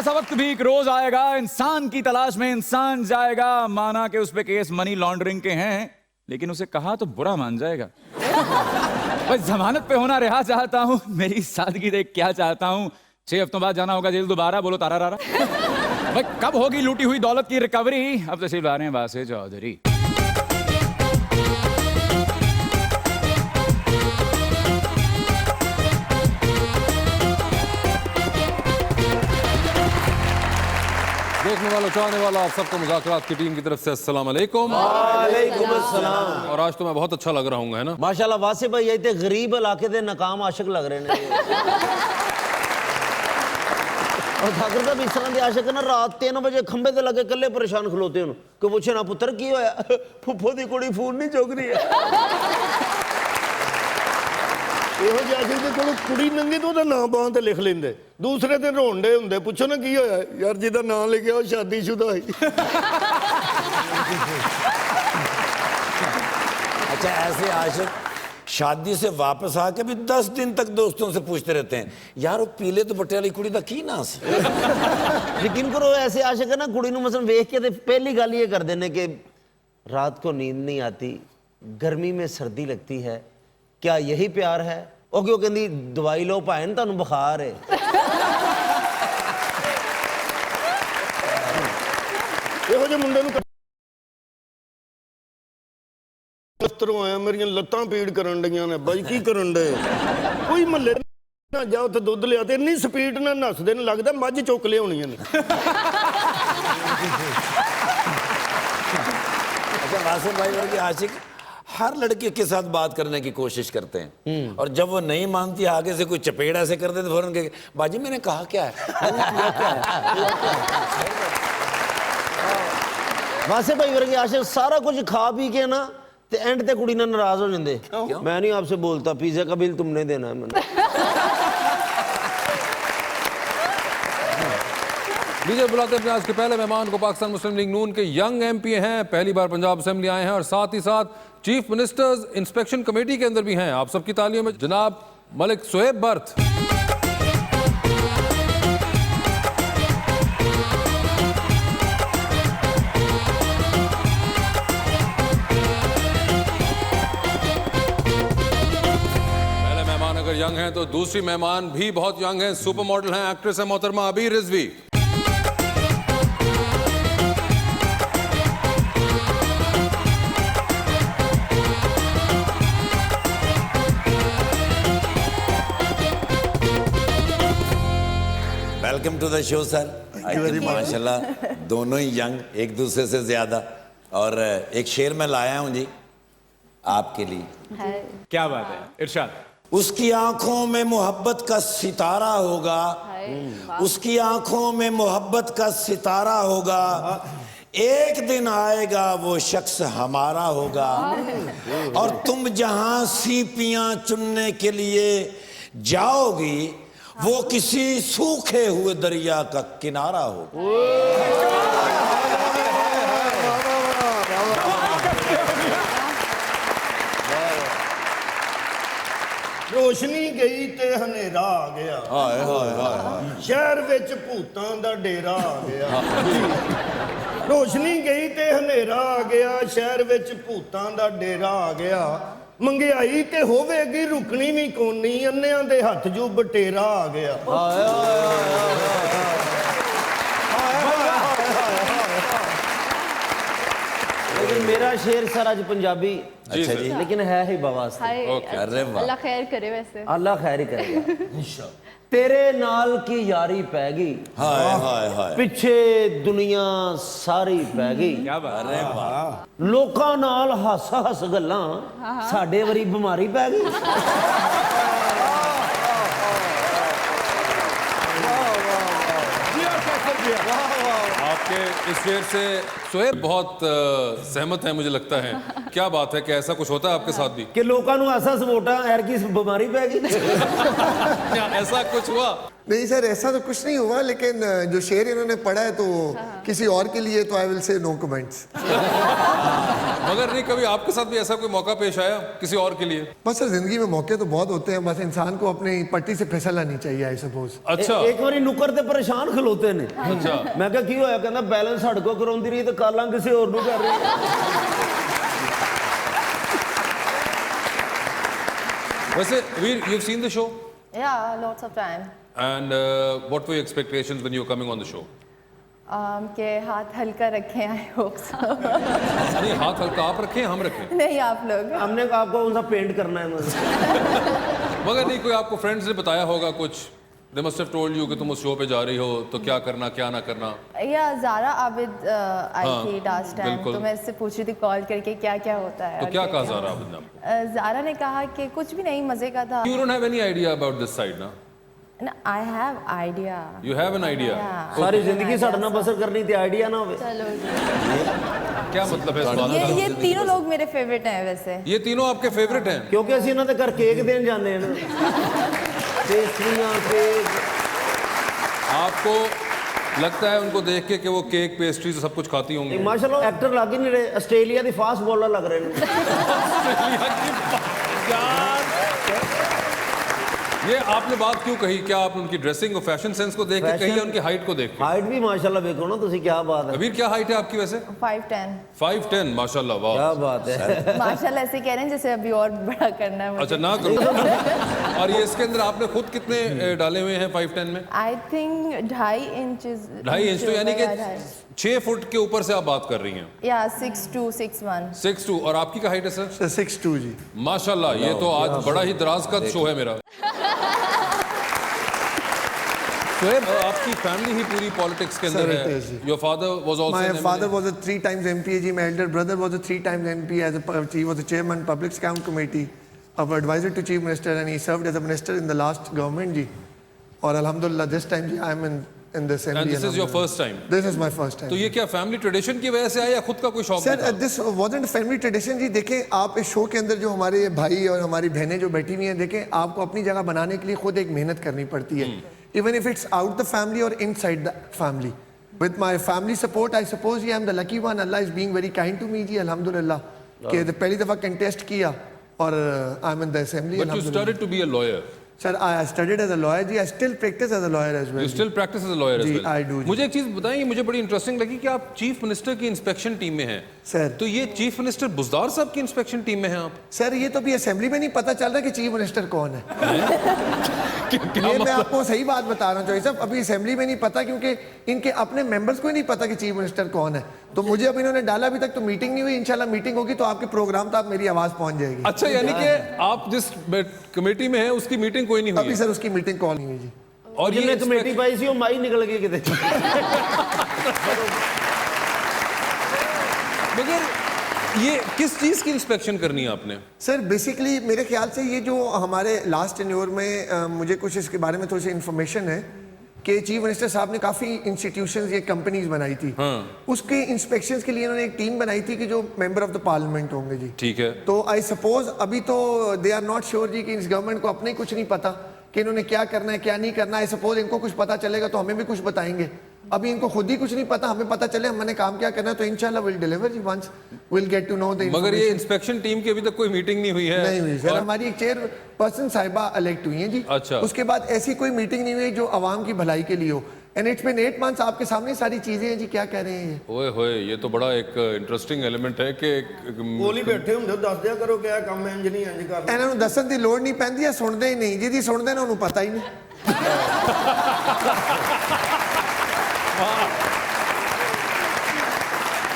ऐसा वक्त भी एक रोज आएगा, इंसान की तलाश में इंसान जाएगा। माना कि उस पे केस मनी लॉन्ड्रिंग के हैं, लेकिन उसे कहा तो बुरा मान जाएगा। बस जमानत पे होना रिहा चाहता हूँ, मेरी सादगी देख क्या चाहता हूँ। 6 हफ्तों बाद जाना होगा जेल दोबारा, बोलो तारा रारा। भाई कब होगी लूटी हुई दौलत की रिकवरी? अब तशरीफ ला रहे हैं वासे चौधरी। देखने वालों, चाहने वालों, आप सबको मुज़ाकरात की टीम की तरफ से अस्सलाम वालेकुम। वालेकुम अस्सलाम। और आज तो मैं बहुत अच्छा लग रहा हूँ, है ना? माशाल्लाह वासे भाई ये ते गरीब इलाके दे नाकाम आशिक लग रहे ने। और ठाकर साहब इस तरह के आशिक ना रात 3 बजे खंबे ते लगे कल्ले परेशान खलोते हैं कि पूछे ना पुत्र की होया, फुफो दी कुड़ी फोन नहीं चुक रही है। ਇਹੋ ਜਿਹੇ ਆਸ਼ਿਕ ਦੇ ਕੋਲ ਕੁੜੀ ਨੰਗੀ ਤੋਂ ਉਹਦਾ ਨਾਂ ਬਾਂਹ ਤੇ ਲਿਖ ਲੈਂਦੇ, ਦੂਸਰੇ ਦਿਨ ਰੋਂਦੇ ਹੁੰਦੇ, ਪੁੱਛੋ ਨਾ ਕੀ ਹੋਇਆ, ਯਾਰ ਜਿਹਦਾ ਨਾਂ ਲਿਖਿਆ ਉਹ ਸ਼ਾਦੀशुदा ਸੀ। अच्छा, ऐसे आशिक शादी से वापस आके भी 10 दिन तक दोस्तों से पूछते रहते हैं, यार वो पीले दुपट्टे वाली कुड़ी दा की नाम सी? यकीन करो ऐसे आशिक है ना कुड़ी नूं मसलन वेख के ते पहली गल ये कर देने कि रात को नींद नहीं आती, गर्मी में सर्दी लगती है, क्या यही प्यार है? ਉਹ ਕਿਉਂ ਕਹਿੰਦੀ ਦਵਾਈ ਲਓ ਭਾਵੇਂ ਨਾ ਤੁਹਾਨੂੰ ਬੁਖਾਰ ਹੈ। ਇਹੋ ਜਿਹੇ ਮੁੰਡੇ ਨੂੰ ਦਫ਼ਤਰੋਂ ਆਇਆ, ਮੇਰੀਆਂ ਲੱਤਾਂ ਪੀੜ ਕਰਨ ਡਈਆਂ ਨੇ, ਬਾਈ ਕੀ ਕਰਨ ਡੇ? ਕੋਈ ਮਹੱਲੇ ਨਾ ਜਾ, ਉੱਥੇ ਦੁੱਧ ਲਿਆ ਤੇ ਇੰਨੀ ਸਪੀਡ ਨਾਲ ਨੱਸਦੇ ਨੇ, ਲੱਗਦਾ ਮੱਝ ਚੁੱਕ ਲਿਆਉਣੀਆਂ ਨੇ। अच्छा, वासिफ भाई वर्गे आशिक हर लड़के के साथ बात करने की कोशिश करते हैं, और जब वो नहीं मानती आगे से कोई चपेड़ ऐसे कर देते फौरन के, बाजी मैंने कहा क्या है, वासे भाई वर्गे आशिक सारा कुछ खा पी के ना ते एंड ते कुड़ी ना नाराज हो जाते। मैं नहीं आपसे बोलता, पिज़्ज़ा का बिल तुमने देना है। मैंने लीजिए बुलाते हैं अपने आज के पहले मेहमान को। पाकिस्तान मुस्लिम लीग नून के यंग एमपी हैं, पहली बार पंजाब असेंबली आए हैं, और साथ ही साथ चीफ मिनिस्टर्स इंस्पेक्शन कमेटी के अंदर भी हैं। आप सबकी तालियों में जनाब मलिक सुहेब बर्थ। पहले मेहमान अगर यंग हैं तो दूसरी मेहमान भी बहुत यंग हैं, सुपर मॉडल हैं, एक्ट्रेस हैं मोहतरमा Abeer Rizvi. Welcome to the show sir. माशाल्लाह दोनों ही यंग, एक दूसरे से ज्यादा। और एक शेर मैं लाया हूँ जी आपके लिए। क्या बात है, इरशाद। उसकी आंखों में मोहब्बत का सितारा होगा, उसकी आंखों में मोहब्बत का सितारा होगा, एक दिन आएगा वो शख्स हमारा होगा, और तुम जहां सीपियां चुनने के लिए जाओगी वो किसी सूखे हुए दरिया का किनारा होगा। रोशनी गई ते हनेरा आ गया, हाय हाय हाय, शहर विच भूतां दा डेरा आ गया। रोशनी गई ते हनेरा आ गया, शहर विच भूतां दा डेरा आ गया। मंगियाई ते होवेगी रुकनी भी कोनी, अन्नियां दे हत्थ जू बटेरा आ गया। लेकिन मेरा शेर सर आज पंजाबी, अच्छा जी, लेकिन है ही बवासीर। अरे वाह, अल्लाह खैर करे। वैसे अल्लाह खैर ही करेगा। तेरे नाल की यारी पैगी, हाय हाय हाय, पिछे दुनिया सारी पैगी। क्या बात। अरे वाह, लोकां नाल हस हस गल्लां, साडे वरी बीमारी पै गई। आपके इस शेर से सुहेब बहुत सहमत है, मुझे लगता है। क्या बात है कि ऐसा कुछ होता है आपके साथ भी? कि लोकां नूं हस हस वोटां एरकी बीमारी पै गई। क्या ऐसा कुछ हुआ? नहीं सर, ऐसा तो कुछ नहीं हुआ, लेकिन जो शेर इन्होंने पढ़ा है तो किसी और के लिए तो I will say no comments. मगर नहीं, कभी आपके साथ भी ऐसा कोई मौका पेश आया किसी और के लिए? बस सर जिंदगी में मौके तो बहुत होते हैं, बस इंसान को अपनी पट्टी से फिसलना नहीं चाहिए, आई सपोज। अच्छा। एक बारी नुक्कड़ ते परेशान खलोते ने। अच्छा। मैं कहा की होया, कहंदा बैलेंस साडे को कराउंदी रही ते कालां किसी होर नूं कर रही। वैसे वीर, you've seen the show Yeah, lots of time. and what were your expectations when you were coming on the show? के हाथ हल्का रखें, आई होप सो। नहीं, हाथ हल्का आप रखें, हम रखें? नहीं, आप लोग। हमने आपको कौन सा पेंट करना है मुझे। मगर नहीं, कोई आपको फ्रेंड्स ने बताया होगा कुछ? They must have told you कि तुम उस शो पे जा रही हो तो क्या करना क्या ना करना। या ज़ारा आबिद आई हाँ, थी लास्ट टाइम, बिल्कुल। तो मैं इससे पूछ रही थी कॉल करके क्या क्या होता है। तो और क्या कहा क्या- ज़ारा आबिद ने आपको? ज़ारा ने कहा कि कुछ भी नहीं, मज़े का था। You don't have any idea about this side, ना? I have idea. You have an idea? सारी जिंदगी साडे नाल बसर करनी ते आइडिया ना होवे। चलो क्या मतलब है इस बात ये का? तीनों लोग मेरे फेवरेट हैं वैसे। ये तीनों आपके फेवरेट हैं? क्योंकि ਅਸੀਂ ਇਹਨਾਂ ਦੇ ਘਰ ਕੇਕ ਦੇਣ ਜਾਂਦੇ ਹਾਂ ਨਾ। पेस्ट्रियां केक। आपको लगता है उनको देख के कि वो केक पेस्ट्री सब कुछ खाती होंगी? माशाल्लाह एक्टर लग ही नहीं रहे, आस्ट्रेलिया के फास्ट बॉलर लग रहे हैं। ये आपने बात क्यों कही? क्या आप उनकी ड्रेसिंग और फैशन सेंस को देख के कही या उनकी हाइट को देख के? हाइट भी माशाल्लाह देखो ना तुसी, क्या बात है। अबीर क्या हाइट है आपकी वैसे? 5'10". 5'10", माशाल्लाह, वाह। क्या बात है। माशाल्लाह ऐसे कह रहे हैं जैसे अभी और बड़ा करना है मुझे। अच्छा, ना करो। और ये इसके अंदर आपने खुद कितने डाले हुए हैं 5'10" में? I think 2.5 inches. 2.5 इंच, तो यानी कि 6 फुट के ऊपर से आप बात कर रही हैं। या 6'2", 6'1". 6'2", और आपकी क्या हाइट है सर? 6'2" जी। माशाल्लाह, ये तो आज बड़ा ही दराज का शो है मेरा। शोएब, आपकी फैमिली ही पूरी पॉलिटिक्स के अंदर Sir, it है। is. Your father was also My an MLA? father was a 3 times MPA ji, my elder brother was a 3 times MP, he was the chairman Public Account Committee, of advisor to Chief Minister, and he served as a minister in the last government जी। और alhamdulillah this time ji I am in the assembly। And this is your first time? This is my first time। तो ये क्या family tradition की वजह से आया या खुद का कोई शौक सर भी था? दिस wasn't फैमिली ट्रेडिशन जी। देखें आप इस शो के अंदर जो हमारे भाई और हमारी बहनें जो बैठी हुई हैं, देखें आपको अपनी जगह बनाने के लिए खुद एक मेहनत करनी पड़ती है, even if it's out the family और inside the family. With my family support I suppose I am the lucky one, Allah is being very kind to me जी, अल्हम्दुलिल्लाह कि पहली दफा कंटेस्ट किया और I am in the assembly. But you started to be a lawyer. Sir I studied as a lawyer जी, I still practise as a lawyer as You well. still practice as a lawyer as जी, well? I do, जी। मुझे एक चीज बताएं, मुझे बड़ी interesting लगी कि आप चीफ मिनिस्टर की इंस्पेक्शन टीम में हैं। सर तो ये चीफ मिनिस्टर बुज़दार साहब की इंस्पेक्शन टीम में हैं आप? सर ये तो भी असेंबली में नहीं पता चल रहा कि चीफ मिनिस्टर कौन है। क्या ये मैं मतलब? आपको सही बात बता रहा हूँ चौधरी साहब, अभी असेंबली में नहीं पता क्योंकि इनके अपने मेंबर्स को ही नहीं पता कि चीफ मिनिस्टर कौन है। तो मुझे अब इन्होंने डाला, अभी तक तो मीटिंग नहीं हुई, इंशाल्लाह मीटिंग होगी तो आपके प्रोग्राम तक मेरी आवाज पहुंच जाएगी। अच्छा, यानी कि आप जिस कमेटी में हैं उसकी मीटिंग कोई नहीं हुई अभी है? सर उसकी मीटिंग कॉल नहीं हुई जी। और जिन्हें ये कमेटी पाई सी वो माई निकल गई किते। मगर ये किस चीज की इंस्पेक्शन करनी है आपने? सर बेसिकली मेरे ख्याल से ये जो हमारे लास्ट टेन्योर में मुझे कुछ इसके बारे में थोड़ी सी इन्फॉर्मेशन है कि चीफ मिनिस्टर साहब ने काफ़ी इंस्टीट्यूशंस ये कंपनीज बनाई थी। उसके इंस्पेक्शंस के लिए इन्होंने एक टीम बनाई थी कि जो मेंबर ऑफ द पार्लियामेंट होंगे जी। ठीक है। तो आई सपोज अभी तो दे आर नॉट श्योर जी कि इस गवर्नमेंट को अपने कुछ नहीं पता कि इन्होंने क्या करना है क्या नहीं करना है। आई सपोज इनको कुछ पता चलेगा तो हमें भी कुछ बताएंगे। अभी इनको खुद ही कुछ नहीं पता, हमें पता चले हमने काम क्या करना है तो इंशाल्लाह विल डिलीवर जी once will get to know the. मगर ये इंस्पेक्शन टीम की अभी तक कोई मीटिंग नहीं हुई है? नहीं हुई सर, और- हमारी एक चेयरपर्सन साहिबा इलेक्ट हुई हैं जी। अच्छा। उसके बाद ऐसी कोई मीटिंग नहीं हुई जो आवाम की भलाई के लिए हो। एंड इट्स बीन 8 मंथ्स, आपके सामने सारी चीजें हैं जी, क्या कह रहे हैं ये। ओए होए, ये तो बड़ा एक इंटरेस्टिंग एलिमेंट है कि ਕੋਲ ਹੀ ਬੈਠੇ ਹੁੰਦੇ ਦੱਸ ਦਿਆ ਕਰੋ ਕਿ ਇਹ ਕੰਮ ਇੰਜ ਨਹੀਂ ਇੰਜ ਕਰਨਾ। ਇਹਨਾਂ ਨੂੰ ਦੱਸਣ ਦੀ ਲੋੜ ਨਹੀਂ ਪੈਂਦੀ, ਇਹ ਸੁਣਦੇ ਹੀ ਨਹੀਂ, ਜਿਹਦੀ ਸੁਣਦੇ ਨੇ ਉਹਨੂੰ ਪਤਾ ਹੀ ਨਹੀਂ।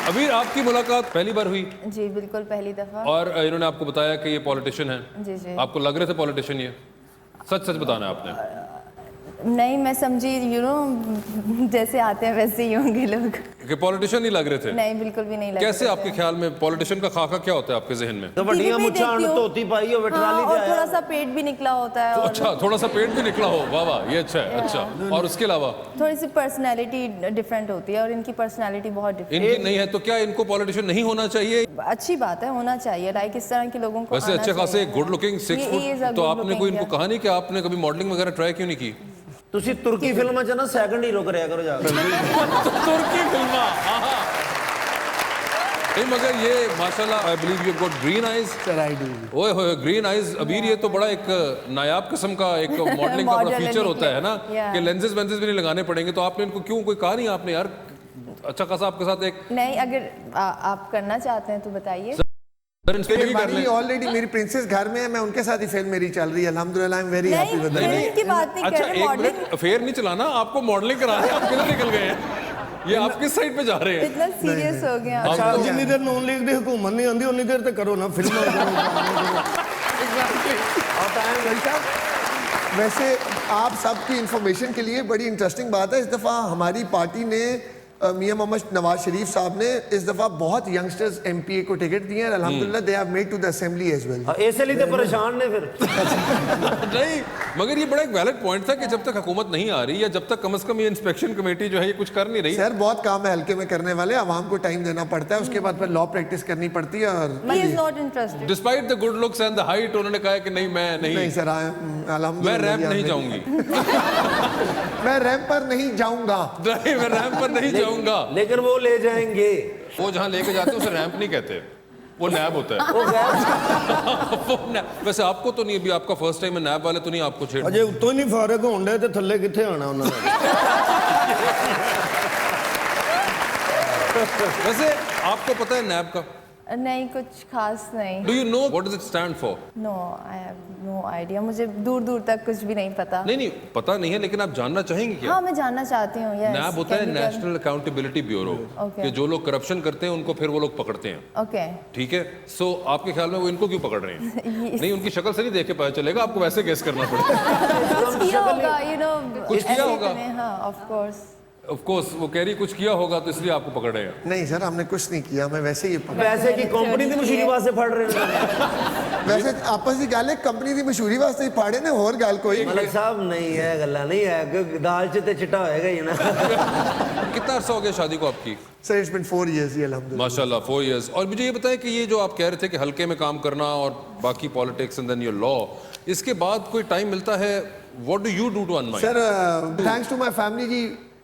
अभी आपकी मुलाकात पहली बार हुई जी बिल्कुल पहली दफा। और इन्होंने आपको बताया कि ये पॉलिटिशियन है? जी जी। आपको लग रहे थे पॉलिटिशियन ये? सच सच बताना है आपने। नहीं, मैं समझी यू नो जैसे आते हैं वैसे ही होंगे लोग। कि पॉलिटिशियन नहीं लग रहे थे? नहीं, बिल्कुल भी नहीं लग कैसे रहे आपके थे। ख्याल में पॉलिटिशियन का खाका क्या होता है आपके जहन में? तो वड्डियां टीवी पे मुच्छां देखती हूँ। धोती पाई हो हाँ, ट्राली और पे थोड़ा आया। सा पेट भी निकला होता है तो और अच्छा, थोड़ा सा पेट भी निकला हो, वाह वाह, ये अच्छा है। अच्छा, और उसके अलावा थोड़ी सी पर्सनैलिटी डिफरेंट होती है और इनकी पर्सनैलिटी बहुत डिफरेंट। इनकी नहीं है तो क्या इनको पॉलिटिशियन नहीं होना चाहिए? अच्छी बात है, होना चाहिए। लाइक इस तरह के लोगों को वैसे आना अच्छे खासे चाहिए। Good looking 6 He is a foot, तो good आपने looking, कोई इनको yeah. कहा नहीं कि आपने कभी मॉडलिंग वगैरह ट्राई क्यों नहीं की? ਤੁਸੀਂ ਤੁਰਕੀ ਫਿਲਮਾਂ 'ਚ ਨਾ ਸੈकंड ਹੀਰੋ ਕਰਿਆ ਕਰੋ ਜਾ ਕੇ। तुर्की फिल्मा, नहीं मगर ये माशाल्लाह I believe you got green eyes. Sir I do. ओए होए ग्रीन आईज अबीर, ये तो बड़ा एक नायाब किस्म का एक मॉडलिंग का बड़ा फीचर होता है ना कि लेंसेज वेंसेज भी नहीं लगाने पड़ेंगे। तो आपने इनको क्यों कोई कहा नहीं आपने यार अच्छा खासा आपके साथ एक नहीं, अगर आप करना चाहते हैं तो बताइए। सर इंस्पेक्शन भी कर लें। ऑलरेडी मेरी प्रिंसेस घर में है, मैं उनके साथ ही फिल्म मेरी चल रही है अल्हम्दुलिल्लाह। I am very happy with नहीं, फिल्म की बात नहीं कर अच्छा रहे, एक मॉडलिंग। मिनट, अफेयर नहीं चलाना आपको, मॉडलिंग कराना है। आप किधर निकल गए हैं? ये आप किस साइड पे जा रहे हैं? इतना सीरियस हो गया। अच्छा जिन्नी देर नॉन लीग ਦੀ हुकूमत नहीं आंदी उन्नी देर तक करो ना फिल्म। वैसे आप सबकी इंफॉर्मेशन के लिए बड़ी इंटरेस्टिंग बात है, इस दफ़ा हमारी पार्टी ने मियां मोहम्मद नवाज शरीफ साहब ने इस दफ़ा बहुत यंगस्टर्स एमपीए को टिकट दिए हैं। अल्हम्दुलिल्लाह they have made to the assembly as well. इसलिए तो परेशान ने फिर। नहीं मगर ये बड़ा एक वैलिड पॉइंट था कि जब तक हुकूमत नहीं आ रही या जब तक कम से कम ये इंस्पेक्शन कमेटी जो है ये कुछ कर नहीं रही। सर बहुत काम है हल्के में करने वाले, आवाम को टाइम देना पड़ता है, उसके बाद फिर लॉ प्रैक्टिस करनी पड़ती है। और He is not interested. Despite the good looks and the height उन्होंने कहा कि नहीं मैं नहीं सर मैं अल्हम्दुलिल्लाह रैंप नहीं जाऊंगी। मैं रैंप पर नहीं जाऊंगा। नहीं मैं रैंप पर नहीं जाऊंगा। लेकिन वो ले जाएंगे। वो जहाँ लेके जाते हैं उसे रैंप नहीं कहते, वो नैब होता है। वो नैब। वैसे आपको तो नहीं, अभी आपका फर्स्ट टाइम है, नैब वाले तो नहीं आपको छेड़। ਅਜੇ ਉੱਤੋਂ ਹੀ ਨਹੀਂ ਫਾਰਗ ਹੋਣ ਡੇ ਤੇ ਥੱਲੇ ਕਿੱਥੇ ਆਣਾ ਉਹਨਾਂ ਨੇ। वैसे आपको पता है नैब का? नहीं, कुछ खास नहीं। Do you know what does it stand for? No, I have no idea. मुझे दूर दूर तक कुछ भी नहीं पता। नहीं पता नहीं है, लेकिन आप जानना चाहेंगे क्या? हाँ, मैं जानना चाहती हूँ। yes, नैब होता है can you tell- national accountability bureau, Okay. कि जो लोग करप्शन करते हैं उनको फिर वो लोग पकड़ते हैं। ओके। ठीक है, सो आपके ख्याल में वो इनको क्यों पकड़ रहे हैं? नहीं उनकी शक्ल से नहीं देख के पता चलेगा, आपको वैसे गेस करना पड़ेगा। कुछ किया होगा, you know, कुछ किया ऐसे होगा। में, हाँ, of course। ऑफ कोर्स वो कह रही कुछ किया होगा तो इसलिए आपको पकड़ रहे हैं। नहीं सर हमने कुछ नहीं किया, मैं वैसे ही पैसे की कंपनी ਦੀ ਮਸ਼ਹੂਰੀ ਵਾਸਤੇ ਫੜ ਰਹੇ ਨੇ। वैसे आपस की गल है कंपनी की मशहूरी वास्ते ही फाड़े ने, होर गल कोई ਮਲਕ ਸਾਹਿਬ नहीं है गल्ला नहीं है कि दाल च ते चिट्टा होएगा ही ना। कितना अरसा हो गया शादी को आपकी? सर इट्स बीन 4 years ही अल्हम्दुलिल्लाह। माशाल्लाह 4 years। और मुझे ये बताएं कि ये जो आप कह रहे थे कि हल्के में काम करना और बाकी politics and then your law, इसके बाद कोई टाइम मिलता है? What do you do to unwind? Sir thanks to my family जी,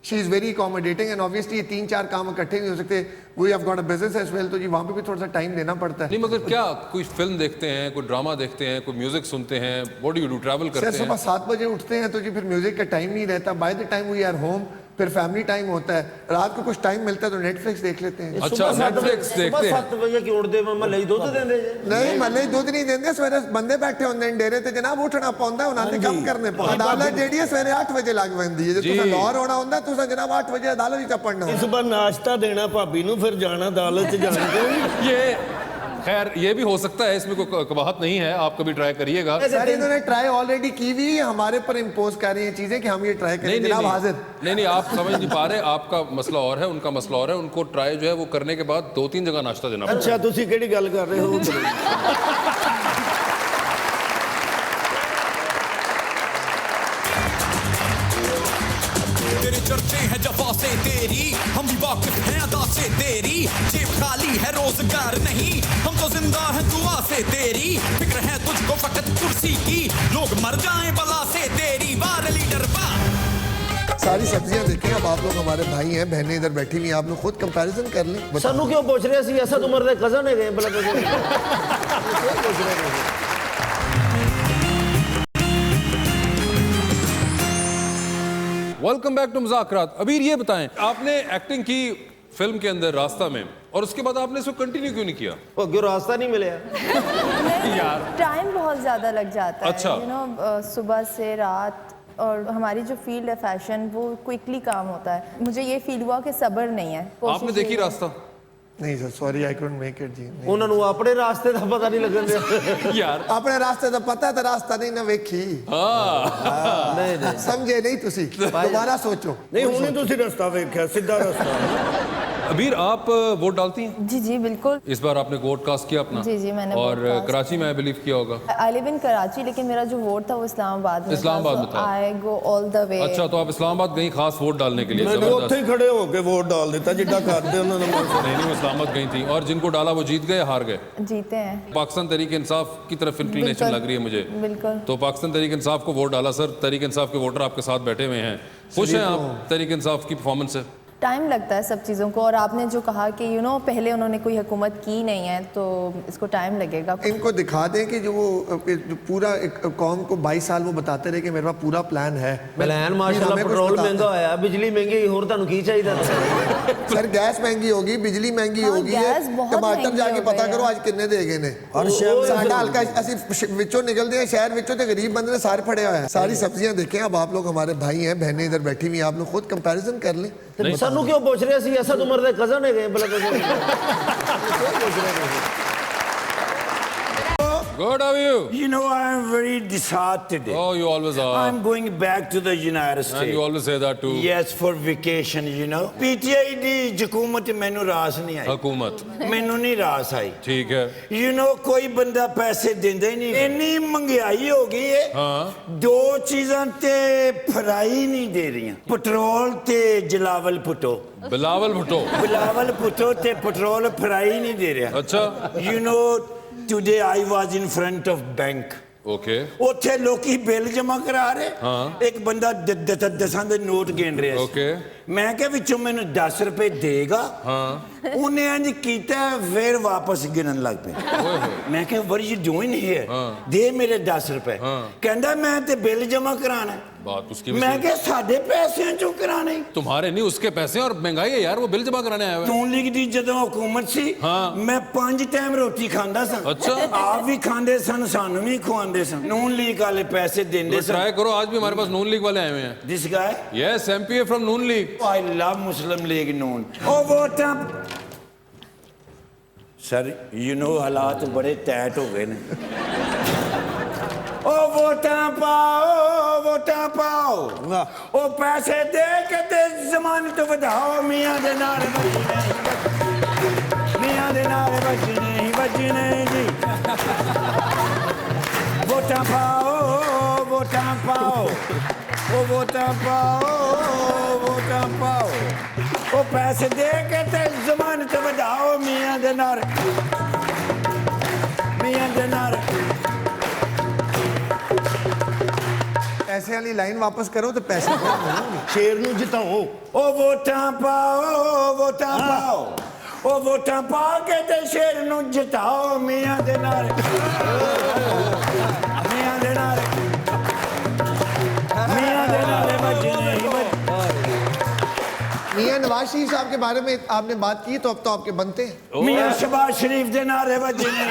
she is very accommodating and obviously ये 3-4 काम इकट्ठे नहीं हो सकते। We have got a business as well, तो जी वहाँ पे भी थोड़ा सा टाइम देना पड़ता है। नहीं मगर क्या कोई फिल्म देखते हैं, कोई ड्रामा देखते हैं, कोई म्यूजिक सुनते हैं? What do you do? Travel sir करते सुबह हैं? 7 बजे उठते हैं तो जी फिर म्यूजिक का टाइम नहीं रहता। By the time we are home फिर फैमिली टाइम होता है। रात को कुछ टाइम मिलता है तो नेटफ्लिक्स देख लेते हैं। अच्छा नेटफ्लिक्स देखते हैं। 7 ਵਜੇ ਕਿ ਉੱਠਦੇ ਮਹੱਲੇ ਹੀ ਦੁੱਧ ਦਿੰਦੇ ਜੇ। नहीं महल्ले दुध नहीं देंगे, सवेरे बंदे बैठे होंगे डेरे ते जनाब उठना पौंदा है, उन्होंने काम करने पौंदा। अदालत जेडी है सवेरे 8 बजे लग पैंदी है, जे तुसा लाहौर होना होंदा तुसा जनाब 8 बजे अदालत ही टपड़ना। ਇਸ ਵਾਰ ਨਾਸ਼ਤਾ ਦੇਣਾ ਭਾਬੀ ਨੂੰ ਫਿਰ ਜਾਣਾ ਅਦਾਲਤ ਚ ਜਾਣ ਕੇ। ये खैर ये भी हो सकता है, इसमें कोई कबाहत नहीं है, आप कभी ट्राई करिएगा। सर इन्होंने ट्राई ऑलरेडी की हुई है, हमारे पर इम्पोज कर रही हैं चीजें कि हम ये ट्राई करें। जनाब हाजिर नहीं आप समझ नहीं पा रहे, आपका मसला और है, उनका मसला और है। उनको ट्राई जो है वो करने के बाद 2-3 जगह नाश्ता देना पड़ेगा। ਅੱਛਾ ਤੁਸੀਂ ਕਿਹੜੀ ਗੱਲ ਕਰ ਰਹੇ ਹੋ? तेरे चर्चे हैं जफा से तेरी, हम भी वाकिफ हैं अदा से तेरी। जेब खाली है रोजगार नहीं, हम तो जिंदा हैं दुआ से तेरी। फिक्र है तुझको फकत कुर्सी की, लोग मर जाएं बला से तेरी। वार लीडर वाह। सारी सब्जियां देखें, अब आप लोग हमारे भाई हैं, बहनें इधर बैठी हुई हैं, आप लोग खुद कंपैरिजन कर लें। ਸਾਨੂੰ ਕਿਉਂ ਪੁੱਛ ਰਹੇ ਸੀ? ਅਸਦ ਉਮਰ ਦੇ ਕਜ਼ਨ ਹੈਗੇ ਬਲਾ ਪੁੱਛ ਰਹੇ। वेलकम बैक टू मुज़ाकरात। अबीर ये बताएं, आपने एक्टिंग की फिल्म के अंदर रास्ता में, और उसके बाद आपने इसको कंटिन्यू क्यों नहीं किया? ਉਹ ਕਿਉਂ ਰਾਸਤਾ ਨਹੀਂ ਮਿਲਿਆ? यार टाइम बहुत ज़्यादा लग जाता है। अच्छा। यू नो सुबह से रात, और हमारी जो फील्ड है फैशन, वो क्विकली काम होता है। मुझे ये फील हुआ कि सब्र नहीं है। आपने देखी रास्ता? नहीं sir sorry I couldn't make it जी। ਉਹਨਾਂ ਨੂੰ ਆਪਣੇ ਰਾਸਤੇ ਦਾ ਪਤਾ ਨਹੀਂ ਲੱਗਣ ਦਿਆ। यार अपने रास्ते का पता तो रास्ता नहीं ना वेखी। ਨਹੀਂ ਨਹੀਂ समझे नहीं तुसी, दोबारा सोचो। ਨਹੀਂ ਹੁਣ ਹੀ ਤੁਸੀਂ ਰਸਤਾ ਵੇਖਿਆ, ਸਿੱਧਾ ਰਸਤਾ। अबीर आप वोट डालती हैं? जी जी बिल्कुल। इस बार आपने वोट कास्ट किया अपना? जी, जी, मैंने और वोट कास्ट कराची में आई बिलीव किया होगा। आई लिव इन कराची, लेकिन मेरा जो वोट था वो इस्लामाबाद में। इस्लामाबाद में था। आई गो ऑल द वे। अच्छा तो आप इस्लामाबाद गई खास वोट डालने के लिए? ਮੈਨੂੰ जबरदस्त। ਉੱਥੇ ਹੀ ਖੜੇ ਹੋ ਕੇ ਵੋਟ ਡਾਲ ਦਿੱਤਾ ਜਿੱਦਾਂ ਕਰਦੇ ਉਹਨਾਂ ਨੇ। नहीं वो इस्लामाबाद गई थी, और जिनको डाला वो जीत गए हार गए? जीते हैं। पाकिस्तान तहरीक इंसाफ की तरफ इंक्लिनेशन बिल्कुल। लग रही है मुझे। बिल्कुल। तो पाकिस्तान तहरीक इंसाफ को वोट डाला। सर तहरीक इंसाफ के वोटर आपके साथ बैठे हुए हैं, खुश हैं आप तहरीक इंसाफ की परफॉर्मेंस से? टाइम लगता है सब चीज़ों को, और आपने जो कहा कि पहले उन्होंने कोई हुकूमत की नहीं है तो इसको टाइम लगेगा। इनको दिखा दें कि जो पूरा एक कौम को 22 साल वो बताते रहे कि मेरे पास पूरा प्लान है। प्लान माशाल्लाह, हमें कुछ पेट्रोल बताते महंगा होया, बिजली महंगी, और ਤੁਹਾਨੂੰ ਕੀ ਚਾਹੀਦਾ? सर गैस महंगी होगी, बिजली महंगी हाँ, होगी गैस है, बहुत टमाटर महंगी जाके हो पता गए करो हैं। आज कितने दे गए ने। और शहर साडा हल्का ਅਸੀਂ ਵਿੱਚੋਂ ਨਿਕਲਦੇ हैं शहर ਵਿੱਚੋਂ ਤੇ गरीब बंदे ने सारे फड़े हुए हैं। सारी सब्जियां देखें, अब आप लोग हमारे भाई हैं, बहनें इधर बैठी हुई हैं, आप लोग खुद कंपैरिजन कर लें। ਸਾਨੂੰ ਕਿਉਂ ਪੁੱਛ ਰਹੇ ਸੀ? ਅਸਦ ਉਮਰ ਦੇ ਕਜ਼ਨ ਹੈਗੇ ਬਲਕਿ। Good, how are you? You know, I am very disheartened today. Oh, you always are. I'm going back to the United States. And you always say that too. Yes, for vacation, you know. PTI ਦੀ ਹਕੂਮਤ ਮੈਨੂੰ ਰਾਸ ਨਹੀਂ ਆਈ। हुकूमत ਮੈਨੂੰ ਨਹੀਂ ਰਾਸ ਆਈ। ठीक है। You know, ਕੋਈ ਬੰਦਾ ਪੈਸੇ ਦਿੰਦਾ ਹੀ ਨਹੀਂ। ਇੰਨੀ ਮਹਿੰਗਾਈ ਹੋ ਗਈ ਹੈ। हाँ। ਦੋ ਚੀਜ਼ਾਂ ਤੇ ਫਰਾਈ ਨਹੀਂ ਦੇ ਰਹੀਆਂ, ਪੈਟਰੋਲ ਤੇ ਜਲਾਵਲ ਭੁੱਟੋ। बिलावल भुट्टो। ਬਿਲਾਵਲ ਭੁੱਟੋ ਤੇ ਪੈਟਰੋਲ ਫਰਾਈ ਨਹੀਂ ਦੇ ਰਿਹਾ। अच्छा। You know, today I was in front of bank. Okay. ਉੱਥੇ ਲੋਕੀ ਬਿੱਲ ਜਮਾ ਕਰਾ ਰਹੇ। ਹਾਂ। ਇੱਕ ਬੰਦਾ ਦਸਾਂ ਦੇ ਨੋਟ ਗਿਣ ਰਿਹਾ ਸੀ। Okay. ਮੈਂ ਕਿਹਾ ਵਿੱਚੋਂ ਮੈਨੂੰ 10 ਰੁਪਏ ਦੇਗਾ। हाँ। ਉਹਨੇ ਇੰਜ ਕੀਤਾ, ਫਿਰ ਵਾਪਸ ਗਿਣਨ ਲੱਗ ਪਿਆ। ਮੈਂ ਕਿਹਾ what are you doing here? ਦੇ ਮੇਰੇ 10 ਰੁਪਏ। ਕਹਿੰਦਾ ਮੈਂ ਤੇ ਬਿੱਲ ਜਮਾ ਕਰਾਣਾ। बात उसकी भी ਮੈਂ सही। ਕਿਹਾ ਸਾਡੇ ਪੈਸਿਆਂ ਚੋਂ ਕਰਾਣੇ। तुम्हारे नहीं, उसके पैसे और महंगाई है यार, वो बिल जमा कराने आया हुआ है। ਤੂੰ ਲੀਗ ਦੀ ਜਦੋਂ ਹਕੂਮਤ ਸੀ, ਹਾਂ। ਮੈਂ 5 ਟਾਈਮ ਰੋਟੀ ਖਾਂਦਾ ਸਾਂ। ਅੱਛਾ। ਆਪ ਵੀ ਖਾਂਦੇ ਸਨ, ਸਾਨੂੰ ਵੀ ਖਵਾਉਂਦੇ ਸਨ। ਨੂਨ ਲੀਗ ਵਾਲੇ ਪੈਸੇ ਦਿੰਦੇ ਸਨ। ट्राई करो, आज भी हमारे पास नून लीग वाले आए हुए हैं। This guy? Yes, MPA from Noon League. I love Muslim League noon. Oh, वोटां सर, you know हालात बड़े टाइट हो गए ने। ओ वोटां पाओ। ओ पैसे दे के ते जमानत वधाओ, मियां दे नाल बजने जी। वोटां पाओ। ओ वोटां पाओ। ओ पैसे दे के ते जमानत वधाओ, मियां दे नाल। पैसे वाली लाइन वापस करो तो पैसे ਸ਼ੇਰ ਨੂੰ ਜਿਤਾਓ। ओ वोटां पाओ। ओ वोटां पा के ते शेर नूं जिताओ, मियां दे नाल बजने ही मियां नवाज शरीफ साहब के बारे में आपने बात की तो अब तो आपके बनते हैं। मियां शहबाज शरीफ दे नारे बजने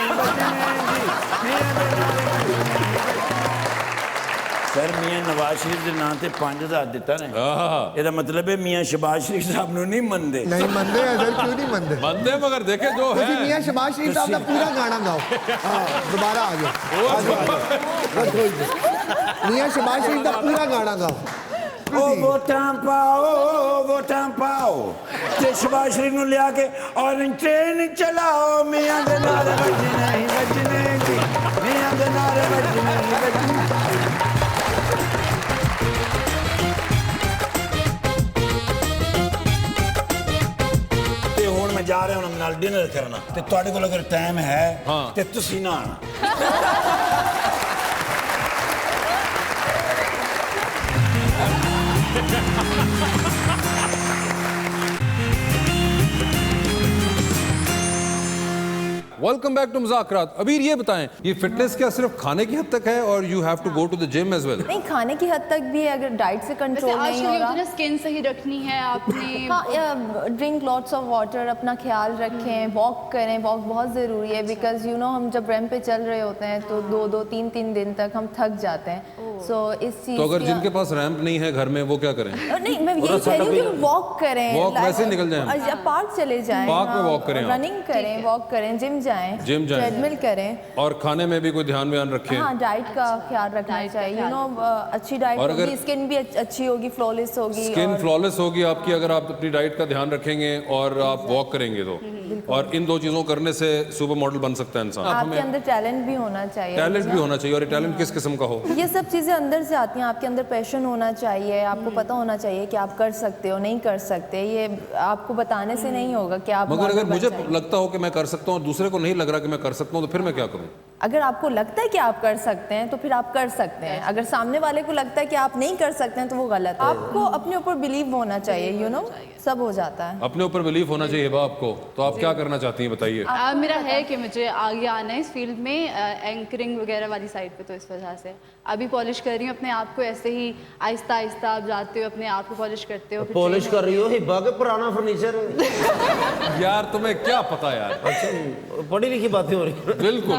सर, मियां नवाज शरीफ के नाम से 5000 दिता ने। ਇਹਦਾ मतलब है मियां शहबाज शरीफ साहब ਨੂੰ नहीं मनते। नहीं मनते इधर, क्यों नहीं मनते? बंदे मगर देखे जो है। ਤੁਸੀਂ मियां शहबाज शरीफ साहब का पूरा गाना गाओ। हाँ, दोबारा आ जाओ। मियां शहबाज शरीफ का पूरा गाना गाओ। ओ वोटां पाओ ते शहबाज शरीफ ਨੂੰ ਲਿਆ ਕੇ और ट्रेन चलाओ, मियां दे नारे बजने जी। मियां दे नारे बजने। ਹੁਣ ਮੈਂ ਜਾ ਰਿਹਾ ਹਾਂ ਨਾਲ ਡਿਨਰ ਕਰਨਾ, ਤੇ ਤੁਹਾਡੇ ਕੋਲ ਅਗਰ ਟਾਈਮ ਹੈ ਤੇ ਤੁਸੀਂ ਨਾ ਆਣਾ। वेलकम बैक टू मुज़ाकरात। अबीर ये बताएं, ये फिटनेस क्या सिर्फ खाने की हद तक है और you have to go to the gym as well? नहीं, खाने की हद तक भी है, अगर डाइट से कंट्रोल नहीं हो रहा। स्किन सही रखनी है आपने। हाँ, ड्रिंक लॉट्स ऑफ वाटर, अपना ख्याल रखें, वॉक करें। वॉक बहुत ज़रूरी है, बिकॉज हम जब रैंप पे चल रहे होते हैं तो 2-3 दिन तक हम थक जाते हैं। सो इस चीज़ तो अगर जिनके पास रैंप नहीं है घर में, वो क्या करें? नहीं, मैं यही कह रही हूँ कि वॉक करें। वॉक वैसे निकल जाएं। पार्क चले जाएं, पार्क में वॉक करें, रनिंग करें, वॉक करें, जिम जाएं, ट्रेडमिल करें। और खाने में भी कोई ध्यान रखें। हाँ, डाइट का ख्याल रखना चाहिए। अच्छी डाइट होगी, स्किन भी अच्छी होगी, फ्लॉलेस होगी। स्किन फ्लॉलेस होगी आपकी अगर आप अपनी डाइट का ध्यान रखेंगे और आप वॉक करेंगे तो। और इन दो चीजों करने से सुपर मॉडल बन सकता है इंसान। आपके अंदर टैलेंट भी होना चाहिए। टैलेंट भी होना चाहिए। और ये टैलेंट किस किस्म का हो? ये सब चीज़ें अंदर से आती हैं। आपके अंदर पैशन होना चाहिए, आपको पता होना चाहिए कि आप कर सकते हो, नहीं कर सकते। ये आपको बताने से नहीं होगा कि आप। मगर अगर मुझे लगता हो कि मैं कर सकता हूँ और दूसरे को नहीं लग रहा कि मैं कर सकता हूँ, तो फिर मैं क्या करूँ? अगर आपको लगता है कि आप कर सकते हैं तो फिर आप कर सकते हैं, अगर सामने वाले को लगता है कि आप नहीं कर सकते हैं तो वो गलत है। आपको अपने ऊपर बिलीव होना चाहिए, यू नो, सब हो जाता है। अपने ऊपर बिलीफ होना चाहिए आपको। तो आप क्या करना चाहती हैं बताइए? मेरा है कि मुझे आगे आना है इस फील्ड में, एंकरिंग वगैरह वाली साइड पे, तो इस वजह से अभी पॉलिश कर रही हूँ अपने आप को, ऐसे ही आहिस्ता आहिस्ता आप जाते हो अपने आप को पॉलिश करते हो। पॉलिश कर रही हो हिब्बा के पुराना फर्नीचर। यार तुम्हें क्या पता यार। अच्छा, पढ़ी लिखी बातें हो रही हैं। बिल्कुल।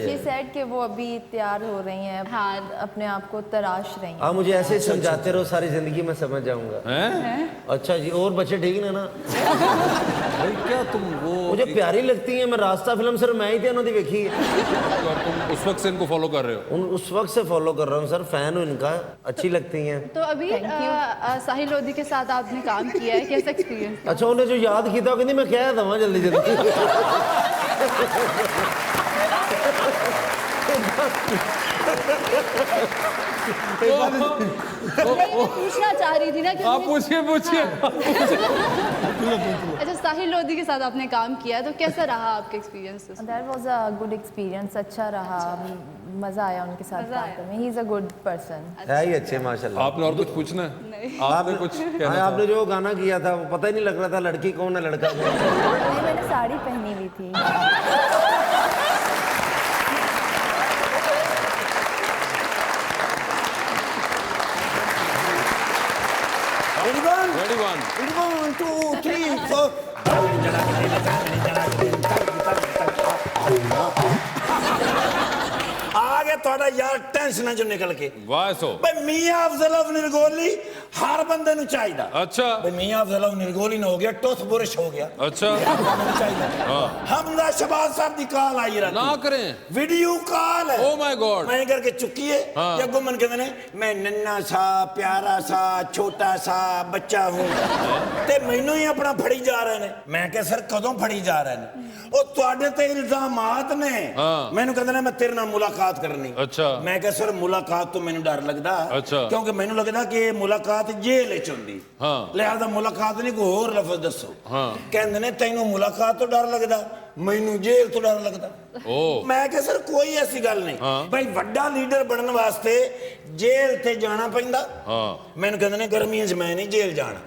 शी सेड कि वो अभी तैयार हो रही हैं, हाँ। अपने आप को तराश रही हैं। आप मुझे ऐसे समझाते रहो सारी जिंदगी में समझ जाऊंगा। अच्छा जी, और बच्चे ठीक ना ना? भाई क्या तुम वो मुझे प्यारी लगती है। मैं रास्ता फिल्म सर मैं ही थे उन्होंने देखी है। और तुम उस वक्त से इनको फॉलो कर रहे हो? उस वक्त से फॉलो कर रहा हूँ सर, फैन हूँ इनका, अच्छी लगती हैं। तो अभी साहिल लोधी के साथ आपने काम किया है, कैसा एक्सपीरियंस? अच्छा, उन्हें जो याद किया कहती मैं कह दवा जल्दी जल्दी। पूछना चाह रही थी ना कि आप पूछिए। अच्छा, साहिल लोधी के साथ आपने काम किया है तो कैसा रहा आपका experience? That was a good experience, अच्छा रहा, मजा आया उनके साथ काम करने। He is a good person. है ही अच्छे माशाल्लाह। आपने और कुछ पूछना है? आपने कुछ कहना हाँ, था? आपने जो गाना किया था वो पता ही नहीं लग रहा था लड़की कौन है लड़का कौन है। नहीं, मैंने साड़ी पहनी हुई थी। Ready, one. 1 2 3 4 आ गया ਤੁਹਾਡਾ ਯਾਰ ਟੈਨਸ਼ਨਾਂ ਚੋਂ ਨਿਕਲ ਕੇ। वाह सो। ਬਈ ਮੀਆਂ ਅਫਜ਼ਲ ਨਿਰਗੋਲੀ ਹਰ ਬੰਦੇ ਨੂੰ ਚਾਹੀਦਾ। अच्छा ਬਈ ਮੀਆਂ ਅਫਜ਼ਲ ਨਿਰਗੋਲੀ ਨਾ ਹੋ ਗਿਆ, ਟੁੱਥ ਬੁਰਸ਼ ਹੋ ਗਿਆ। अच्छा ਚਾਹੀਦਾ। ਹਮਦਾ ਸ਼ਬਾਜ਼ ਸਾਹਿਬ ਦੀ ਕਾਲ ਆਈ ਰਾਤ ना करें। ਵੀਡੀਓ ਕਾਲ ਹੈ। Oh my God. ਮੈਂ ਕਰਕੇ ਚੁੱਕੀਏ ਤੇ ਅੱਗੋਂ ਮਨ ਕਹਿੰਦੇ ਨੇ ਮੈਂ ਨੰਨਾ ਸਾ ਪਿਆਰਾ ਸਾ ਛੋਟਾ ਸਾ ਬੱਚਾ ਹੂੰ ਤੇ ਮੈਨੂੰ ਹੀ ਆਪਣਾ ਫੜੀ ਜਾ ਰਹੇ ਨੇ। ਮੈਂ ਕਿਹਾ ਸਰ ਕਦੋਂ ਫੜੀ ਜਾ ਰਹੇ ਨੇ? ਉਹ ਤੁਹਾਡੇ ਤੇ ਇਲਜ਼ਾਮਾਤ ਨੇ। ਮੈਨੂੰ ਕਹਿੰਦੇ ਨੇ ਮੈਂ ਤੇਰੇ ਨਾਲ ਮੁਲਾਕਾਤ ਕਰਨੀ। अच्छा ਮੈਂ ਕਿਹਾ ਸਰ ਮੁਲਾਕਾਤ ਤੋਂ ਮੈਨੂੰ ਡਰ ਲੱਗਦਾ ਅੱਛਾ। ਕਿਉਂਕਿ ਮੈਨੂੰ ਲੱਗਦਾ ਕਿ ਇਹ ਮੁਲਾਕਾਤ ਜੇਲ੍ਹ ਵਿੱਚ ਹੁੰਦੀ। ਲਿਹਾਜ਼ਾ ਮੁਲਾਕਾਤ ਨਹੀਂ ਕੋਈ ਹੋਰ ਲਫ਼ਜ਼ ਦੱਸੋ। ਕਹਿੰਦੇ ਨੇ ਤੈਨੂੰ ਮੁਲਾਕਾਤ ਤੋਂ ਡਰ ਲੱਗਦਾ, ਮੈਨੂੰ ਜੇਲ੍ਹ ਤੋਂ ਡਰ ਲੱਗਦਾ। ਮੈਂ ਕਿਹਾ ਸਰ ਕੋਈ ਐਸੀ ਗੱਲ ਨਹੀਂ ਭਾਈ, ਵੱਡਾ ਲੀਡਰ ਬਣਨ ਵਾਸਤੇ ਜੇਲ੍ਹ ਤੇ ਜਾਣਾ ਪੈਂਦਾ। ਮੈਨੂੰ ਕਹਿੰਦੇ ਨੇ ਗਰਮੀਆਂ 'ਚ ਮੈਂ ਨਹੀਂ ਜੇਲ੍ਹ ਜਾਣਾ,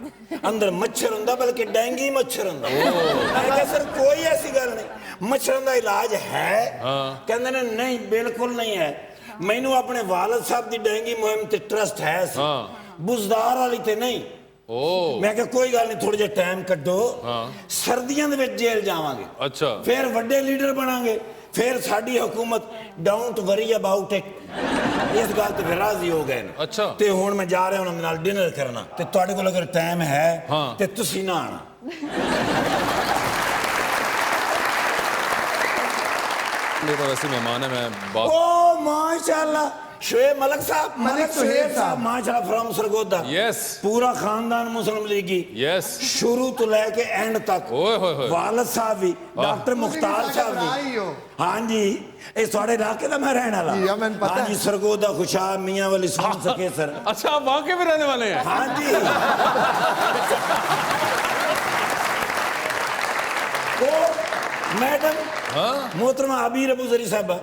ਅੰਦਰ ਮੱਛਰ ਹੁੰਦਾ, ਬਲਕਿ ਡੈਂਗੀ ਮੱਛਰ ਹੁੰਦਾ। ਮੈਂ ਕਿਹਾ ਸਰ ਕੋਈ ਐਸੀ ਗੱਲ ਨਹੀਂ, ਮੱਛਰਾਂ ਦਾ ਇਲਾਜ ਹੈ? ਕਹਿੰਦੇ ਨੇ ਨਹੀਂ ਬਿਲਕੁਲ ਨਹੀਂ ਹੈ। ਮੈਨੂੰ ਆਪਣੇ ਵਾਲਦ ਸਾਹਿਬ ਦੀ ਡੈਂਗੀ ਮੁਹਿੰਮ ਤੇ ਟਰਸਟ ਹੈ ਸੀ, ਬੁਜ਼ਦਾਰ ਵਾਲੀ ਤੇ ਨਹੀਂ। ਮੈਂ ਕਿਹਾ ਕੋਈ ਗੱਲ ਨਹੀਂ, ਥੋੜਾ ਜਿਹਾ ਟਾਈਮ ਕੱਢੋ, ਸਰਦੀਆਂ ਦੇ ਵਿੱਚ ਜੇਲ੍ਹ ਜਾਵਾਂਗੇ। अच्छा ਫਿਰ ਵੱਡੇ ਲੀਡਰ ਬਣਾਂਗੇ, ਫਿਰ ਸਾਡੀ ਹੁਕੂਮਤ ਡੋਂਟ ਵਰੀ ਅਬਾਊਟ ਇਟ। ਇਸ ਗੱਲ ਤੇ ਫਿਰ ਰਾਜ਼ੀ ਹੋ ਗਏ ਨੇ। ਅੱਛਾ। ਤੇ ਹੁਣ ਮੈਂ ਜਾ ਰਿਹਾ ਉਹਨਾਂ ਦੇ ਨਾਲ ਡਿਨਰ ਕਰਨਾ, ਤੇ ਤੁਹਾਡੇ ਕੋਲ ਅਗਰ ਟਾਈਮ ਹੈ ਤੇ ਤੁਸੀਂ ਨਾ ਆਣਾ। ये तो वैसे मेहमान है, मैं बात। ओ माशाल्लाह, शोएब मलिक साहब, मलिक शोएब साहब माशाल्लाह फ्रॉम सरगोदा। यस पूरा खानदान मुस्लिम लीगी, यस। शुरू तो लेके एंड तक। ओए होए होए। वालिद साहब भी, डॉक्टर मुख्तार साहब भी। हाँ जी, ये साढ़े इलाके का मैं रहने वाला। जी, मैंने पता हाँ जी, सरगोदा खुशाब मियाँ वाली सुन सके सर। अच्छा आप वहां के भी रहने वाले हैं? हाँ जी। ओ मैडम मोहतरमा अबीर अबू जरी साहबा,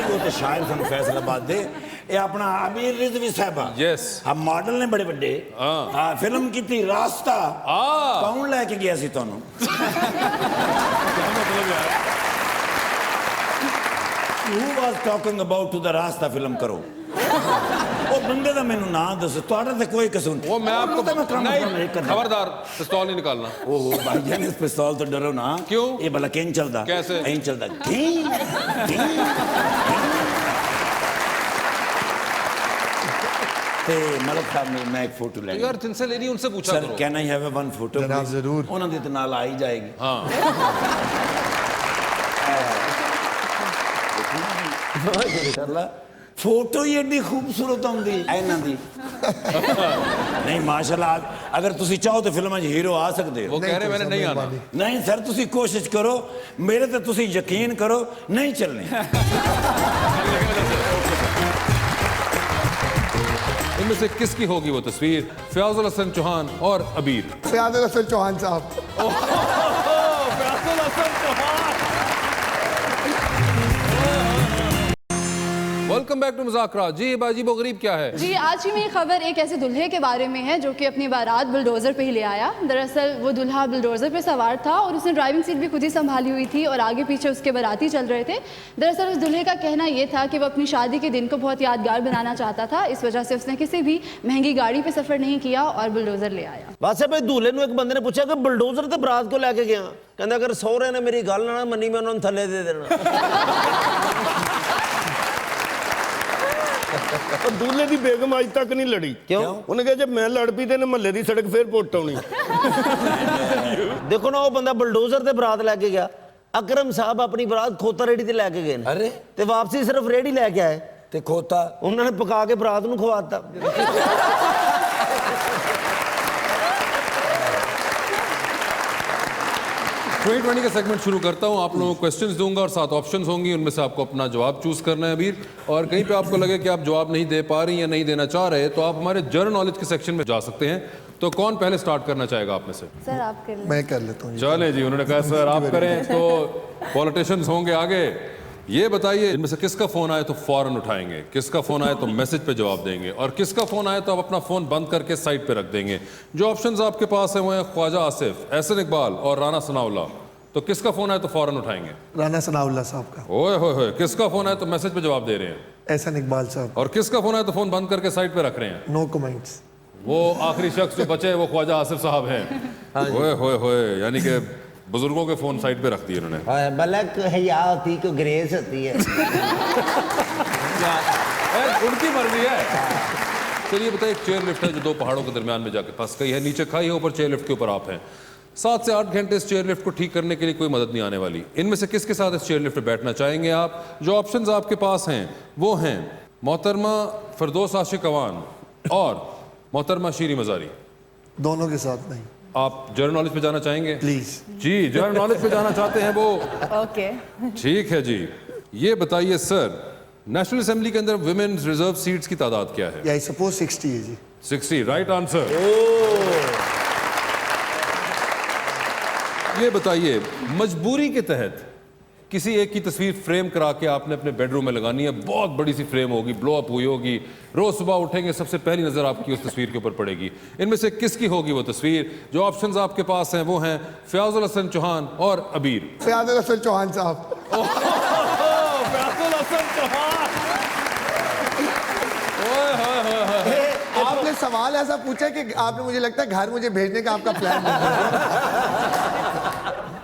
वो तो शायर सन फैसलाबाद दे, ये अपना अबीर रिजवी साहबा। यस। हम मॉडल ने बड़े बड़े। हाँ, फिल्म की थी रास्ता। कौन लेके गया सी ਤੁਹਾਨੂੰ? क्या मतलब यार? Who was talking about to the रास्ता फिल्म करो? वो बंदे का मैनू ना दस, ਤੁਹਾਡਾ ਤੇ ਕੋਈ ਕਸੂਰ वो मैं आपको नहीं खबरदार पिस्तौल नहीं निकालना। ओहो भाईजान, इस पिस्तौल तो डरो ना। क्यों? ये भला कैन चलता? कैसे? ऐन चलता। ते मलिक साहब ने मैं एक फोटो ले यार जिनसे लेनी उनसे पूछा सर, करो। Can I have one photo? जनाब जरूर। ਉਹਨਾਂ ਦੀ ਤੇ ਨਾਲ ਆ ਹੀ ਜਾਏਗੀ। हाँ माशाल्लाह फोटो ही एडी खूबसूरत आउंदी ਇਹਨਾਂ ਦੀ। नहीं माशाल्लाह, अगर तुसी चाहो तो फिल्मां 'ਚ हीरो आ सकते हो। वो कह रहे मैंने नहीं आना। नहीं सर, तुसी कोशिश करो, मेरे ते तुसी यकीन करो, नहीं चलने। इनमें से किसकी होगी वो तस्वीर? फयाजुल हसन चौहान और अबीर। फयाजुल हसन चौहान साहब। Fayazul Hasan Chauhan. Welcome back to मुज़ाकरा। जी बाजीबो गरीब क्या है? जी आज की मेरी खबर एक ऐसे दूल्हे के बारे में है जो कि अपनी बारात बुलडोज़र पे ही ले आया। दरअसल वो दूल्हा बुलडोज़र पे सवार था और उसने ड्राइविंग सीट भी खुद ही संभाली हुई थी और आगे पीछे उसके बाराती चल रहे थे। दरअसल उस दूल्हे का कहना ये था कि वो अपनी शादी के दिन को बहुत यादगार बनाना चाहता था, इस वजह से उसने किसी भी महंगी गाड़ी पे सफ़र नहीं किया और बुलडोज़र ले आया। वैसे भाई दूल्हे ਨੂੰ एक बंदे ने पूछा कि बुलडोजर ਤੇ ਬਰਾਤ को लेके गया, कहंदा अगर ਸਹੁਰੇ ਨੇ मेरी गल ना मनी मैं उन्होंने थल्ले दे देना। ਉਹ ਦੂਲੇ ਦੀ ਬੇਗਮ ਅੱਜ ਤੱਕ ਨਹੀਂ ਲੜੀ। ਕਿਉਂ? ਉਹਨੇ ਕਿਹਾ ਜੇ ਮੈਂ ਲੜ ਪਈ ਤੇ ਇਹਨੇ ਮਹੱਲੇ ਦੀ ਸੜਕ ਫੇਰ ਪੁੱਟ ਆਉਣੀ। देखो ना वो बंदा बुलडोजर ਤੇ ਬਰਾਤ ਲੈ ਕੇ ਗਿਆ, ਅਕਰਮ ਸਾਹਿਬ ਆਪਣੀ ਬਰਾਤ ਖੋਤਾ ਰੇੜੀ ਤੇ ਲੈ ਕੇ ਗਏ ਨੇ अरे ਤੇ ਵਾਪਸੀ ਸਿਰਫ ਰੇੜੀ ਲੈ ਕੇ ਆਏ। ते खोता ਉਹਨਾਂ ਨੇ ਪਕਾ ਕੇ ਬਰਾਤ ਨੂੰ ਖਵਾਤਾ। 2020 का सेगमेंट शुरू करता हूं। आप लोगों को क्वेश्चंस दूंगा और 7 ऑप्शंस होंगी, उनमें से आपको अपना जवाब चूज करना है अबीर। और कहीं पे आपको लगे कि आप जवाब नहीं दे पा रही या नहीं देना चाह रहे तो आप हमारे जनरल नॉलेज के सेक्शन में जा सकते हैं। तो कौन पहले स्टार्ट करना चाहेगा आप में से? सर आप कर लें। मैं कर लेता हूँ। चले जी, उन्होंने कहा सर आप करें। तो पॉलिटिशियंस होंगे आगे। ये बताइए इनमें से किसका फोन आए तो फौरन उठाएंगे, किसका फोन आए तो मैसेज पे जवाब देंगे और किसका फोन आए तो आप अपना फोन बंद करके साइड पे रख देंगे। जो ऑप्शंस आपके पास हैं वो हैं ख्वाजा आसिफ, एहसन इकबाल और राना सनाउल्लाह। तो किसका फोन आए तो फौरन उठाएंगे? राना सनाउल्लाह साहब का। ओए होए होए, किसका फोन आए तो मैसेज पे जवाब दे रहे हैं एहसन इकबाल साहब। और किसका फोन आए तो फोन बंद करके साइड पे रख रहे हैं? No comments. वो आखिरी शख्स जो बचे वो ख्वाजा आसिफ साहब हैं। ओए होए होए, यानी कि बुजुर्गों के फोन साइड पे रख दिए उन्होंने। बलक हया होती को ग्रेस होती है। उनकी मर्जी है। चलिए बताइए, एक चेयर लिफ्ट है जो 2 पहाड़ों के दरमियान में जाके फंस गई है, नीचे खाई है, ऊपर चेयर लिफ्ट के ऊपर आप हैं। 7 से 8 घंटे इस चेयर लिफ्ट को ठीक करने के लिए कोई मदद नहीं आने वाली। इनमें से किसके साथ इस चेयर लिफ्ट पे बैठना चाहेंगे आप? जो ऑप्शंस आपके पास हैं वो हैं मोहतरमा फरदौस आशिक अवान और मोहतरमा शीरी मजारी। दोनों के साथ नहीं। आप जनरल नॉलेज पे जाना चाहेंगे? प्लीज। जी, जनरल नॉलेज पे जाना चाहते हैं वो। ओके ठीक है जी। ये बताइए सर, नेशनल असेंबली के अंदर वुमेन्स रिजर्व सीट्स की तादाद क्या है? आई सपोज 60 है जी। 60 राइट आंसर। ये बताइए, मजबूरी के तहत किसी एक की तस्वीर फ्रेम करा के आपने अपने बेडरूम में लगानी है। बहुत बड़ी सी फ्रेम होगी, ब्लो अप हुई होगी, रोज सुबह उठेंगे सबसे पहली नजर आपकी उस तस्वीर के ऊपर पड़ेगी। इनमें से किसकी होगी वो तस्वीर? जो ऑप्शंस आपके पास हैं वो हैं फयाजुल हसन चौहान और अबीर। फयाजुल हसन चौहान साहब। फयाजुल हसन चौहान। आपने सवाल ऐसा पूछा कि आपने, मुझे लगता है घर मुझे भेजने का आपका प्लान बन रहा है।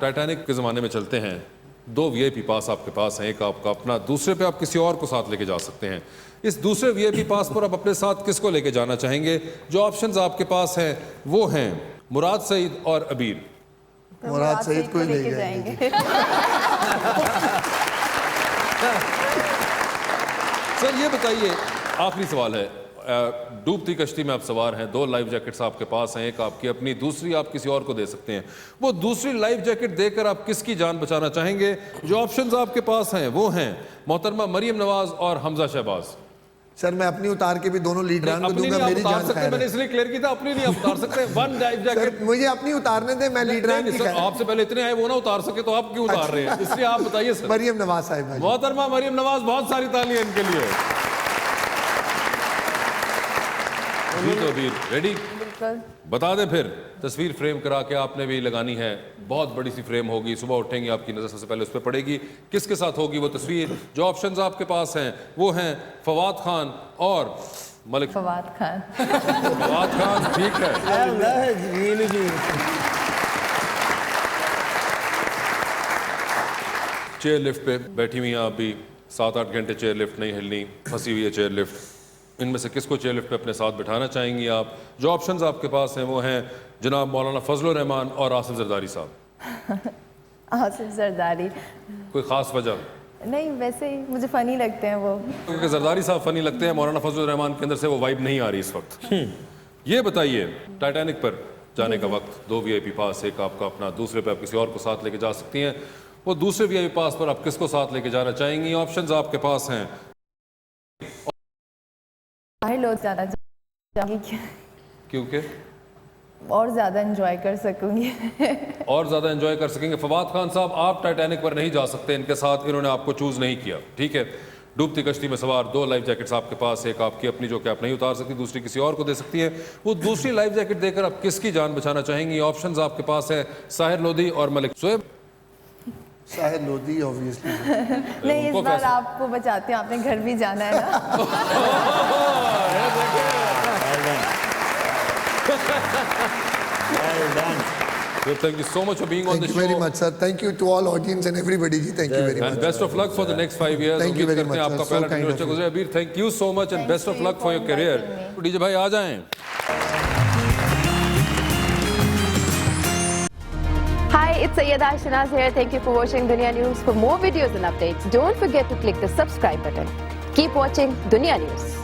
टाइटैनिक के ज़माने में चलते हैं। 2 VIP पास आपके पास हैं, एक आपका अपना, दूसरे पे आप किसी और को साथ लेके जा सकते हैं। इस दूसरे VIP पास पर आप अपने साथ किसको लेके जाना चाहेंगे? जो ऑप्शंस आपके पास हैं वो हैं मुराद सईद और अबीर। मुराद सईद को ही ले जाएंगे। सर ये बताइए, आखिरी सवाल है। डूबती कश्ती में आप सवार हैं, 2 लाइफ जैकेट्स आपके पास हैं, एक आपकी अपनी, दूसरी आप किसी और को दे सकते हैं। वो दूसरी लाइफ जैकेट देकर आप किसकी जान बचाना चाहेंगे? जो ऑप्शंस आपके पास हैं वो हैं मोहतरमा मरियम नवाज और हमजा शहबाज। सर मैं अपनी उतार के भी दोनों लीडरान को अपनी दूंगा, नहीं मेरी आप उतार जान सकते, खैर मैंने है। इसलिए क्लियर किया था, अपनी नहीं आप उतार सकते। 1 लाइफ जैकेट सर मुझे अपनी उतारने दे, मैं लीडरान की खैर। आपसे पहले इतने आए वो ना उतार सके तो आप क्यों उतार रहे हैं? इसलिए आप बताइए सर। मरियम नवाज साहिब। मोहतरमा मरियम नवाज, बहुत सारी तालियां इनके लिए। जी तो अबीर रेडी? बता दें फिर, तस्वीर फ्रेम करा के आपने भी लगानी है। बहुत बड़ी सी फ्रेम होगी, सुबह उठेंगे आपकी नजर सबसे पहले उस पर पड़ेगी। किसके साथ होगी वो तस्वीर? जो ऑप्शंस आपके पास हैं वो हैं फवाद खान और मलिक। फवाद खान। फवाद खान ठीक है। चेयर लिफ्ट पे बैठी हुई हैं आप भी, 7-8 घंटे चेयर लिफ्ट नहीं हिलनी, फंसी हुई है चेयर लिफ्ट। इनमें से किसको चेयर लिफ्ट पे अपने साथ बिठाना चाहेंगी आप? जो ऑप्शंस आपके पास हैं वो हैं जनाब मौलाना फजलुर रहमान और आसिफ जरदारी साहब। आसिफ जरदारी। कोई खास वजह? नहीं, वैसे ही मुझे फनी लगते हैं वो। क्योंकि जरदारी साहब फनी लगते हैं, मौलाना फजलुर रहमान के अंदर से वो वाइब नहीं आ रही इस वक्त। ये बताइए, टाइटैनिक पर जाने का वक्त, 2 VIP पास, एक आपका अपना, दूसरे पे आप किसी और को साथ लेके जा सकती हैं। वो दूसरे VIP पास पर आप किसको साथ लेके जाना चाहेंगी? ऑप्शंस आपके पास हैं। बाहर लोग जाना चाहूँगी क्योंकि और ज़्यादा एंजॉय कर सकूँगी। और ज़्यादा एंजॉय कर सकेंगे। फवाद खान साहब, आप टाइटैनिक पर नहीं जा सकते इनके साथ, इन्होंने आपको चूज़ नहीं किया, ठीक है? डूबती कश्ती में सवार 2 लाइफ जैकेट्स आपके पास, एक आपकी अपनी जो कि आप नहीं उतार सकती, दूसरी किसी और को दे सकती है। वो दूसरी लाइफ जैकेट देकर आप किसकी जान बचाना चाहेंगी? ऑप्शंस आपके पास है साहिर लोधी और मलिक शोएब। साहिर लोधी ऑब्वियसली। नहीं, इस बार आपको बचाते हैं, आपने घर भी जाना है ना। So thank you so much for being on the Thank show. you very much, sir. Thank you to all audience and everybody. Ji. Thank you very much. And best of luck for the next 5 years. Thank you very उम्मीद करते हैं much, आपका sir. So पहला kind team of अच्छा you. गुजरे। अबीर, thank you so much and best of luck for your career. DJ भाई आ जाएं। Hi, it's Sayyeda Shanaz here. Thank you for watching Dunya News. For more videos and updates, don't forget to click the subscribe button. Keep watching Dunya News.